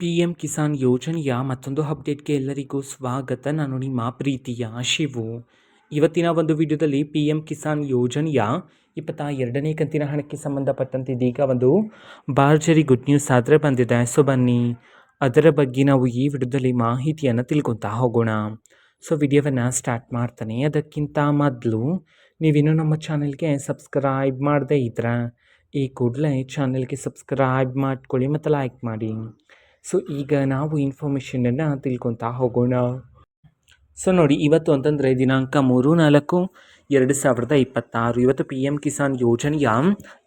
P M Kisan ಯೋಜನೆಯ ಮತ್ತೊಂದು ಅಪ್ಡೇಟ್ಗೆ ಎಲ್ಲರಿಗೂ ಸ್ವಾಗತ. ನಾನು ನಿಮ್ಮ ಪ್ರೀತಿಯ ಶಿವು. ಇವತ್ತಿನ ಒಂದು ವಿಡಿಯೋದಲ್ಲಿ ಪಿ ಎಂ ಕಿಸಾನ್ ಯೋಜನೆಯ 22ನೇ ಕಂತಿನ ಹಣಕ್ಕೆ ಸಂಬಂಧಪಟ್ಟಂತೆ ಇದೀಗ ಒಂದು ಭರ್ಜರಿ ಗುಡ್ ನ್ಯೂಸ್ ಆದರೆ ಬಂದಿದೆ. ಸೊ ಬನ್ನಿ ಅದರ ಬಗ್ಗೆ ನಾವು ಈ ವಿಡಿಯೋದಲ್ಲಿ ಮಾಹಿತಿಯನ್ನು ತಿಳ್ಕೊತಾ ಹೋಗೋಣ. ಸೊ ವಿಡಿಯೋವನ್ನು ಸ್ಟಾರ್ಟ್ ಮಾಡ್ತಾನೆ ಅದಕ್ಕಿಂತ ಮೊದಲು ನೀವಿನ್ನೂ ನಮ್ಮ ಚಾನೆಲ್ಗೆ ಸಬ್ಸ್ಕ್ರೈಬ್ ಮಾಡದೇ ಇದ್ರೆ ಈ ಕೂಡಲೇ ಚಾನೆಲ್ಗೆ ಸಬ್ಸ್ಕ್ರೈಬ್ ಮಾಡ್ಕೊಳ್ಳಿ ಮತ್ತು ಲೈಕ್ ಮಾಡಿ. ಸೊ ಈಗ ನಾವು ಇನ್ಫಾರ್ಮೇಷನನ್ನು ತಿಳ್ಕೊತಾ ಹೋಗೋಣ. ಸೊ ನೋಡಿ, ಇವತ್ತು ಅಂತಂದರೆ ದಿನಾಂಕ 3/4/2026 ಇವತ್ತು ಪಿ ಎಂ ಕಿಸಾನ್ ಯೋಜನೆಯ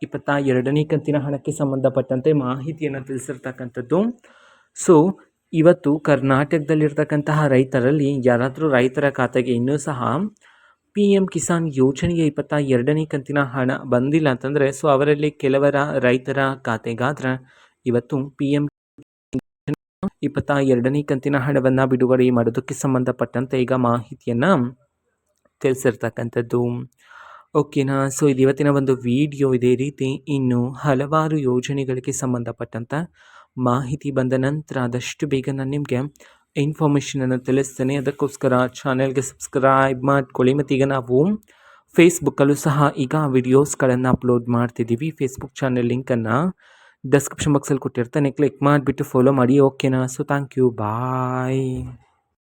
22ನೇ ಕಂತಿನ ಹಣಕ್ಕೆ ಸಂಬಂಧಪಟ್ಟಂತೆ ಮಾಹಿತಿಯನ್ನು ತಿಳಿಸಿರ್ತಕ್ಕಂಥದ್ದು. ಸೊ ಇವತ್ತು ಕರ್ನಾಟಕದಲ್ಲಿರ್ತಕ್ಕಂತಹ ರೈತರಲ್ಲಿ ಯಾರಾದರೂ ರೈತರ ಖಾತೆಗೆ ಇನ್ನೂ ಸಹ ಪಿ ಎಂ ಕಿಸಾನ್ ಯೋಜನೆಯ 22ನೇ ಕಂತಿನ ಹಣ ಬಂದಿಲ್ಲ ಅಂತಂದರೆ ಸೊ ಅವರಲ್ಲಿ ಕೆಲವರ ರೈತರ ಖಾತೆಗಾದ್ರೆ ಇವತ್ತು ಪಿ ಎಂ 22ನೇ ಕಂತಿನ ಹಣವನ್ನು ಬಿಡುಗಡೆ ಮಾಡೋದಕ್ಕೆ ಸಂಬಂಧಪಟ್ಟಂತೆ ಈಗ ಮಾಹಿತಿಯನ್ನು ತಿಳಿಸಿರ್ತಕ್ಕಂಥದ್ದು. ಓಕೆನಾ. ಸೊ ಇದು ಇವತ್ತಿನ ಒಂದು ವಿಡಿಯೋ. ಇದೇ ರೀತಿ ಇನ್ನು ಹಲವಾರು ಯೋಜನೆಗಳಿಗೆ ಸಂಬಂಧಪಟ್ಟಂಥ ಮಾಹಿತಿ ಬಂದ ನಂತರ ಆದಷ್ಟು ಬೇಗ ನಾನು ನಿಮಗೆ ಇನ್ಫಾರ್ಮೇಷನನ್ನು ತಿಳಿಸ್ತೇನೆ. ಅದಕ್ಕೋಸ್ಕರ ಚಾನೆಲ್ಗೆ ಸಬ್ಸ್ಕ್ರೈಬ್ ಮಾಡ್ಕೊಳ್ಳಿ. ಮತ್ತು ಈಗ ನಾವು ಫೇಸ್ಬುಕ್ಕಲ್ಲೂ ಸಹ ಈಗ ವಿಡಿಯೋಸ್ಗಳನ್ನು ಅಪ್ಲೋಡ್ ಮಾಡ್ತಿದ್ದೀವಿ. ಫೇಸ್ಬುಕ್ ಚಾನೆಲ್ ಲಿಂಕನ್ನು ಡಿಸ್ಕ್ರಿಪ್ಷನ್ ಬಾಕ್ಸಲ್ಲಿ ಕೊಟ್ಟಿರ್ತಾನೆ, ಕ್ಲಿಕ್ ಮಾಡಿಬಿಟ್ಟು ಫಾಲೋ ಮಾಡಿ. ಓಕೆನಾ. So thank you, bye.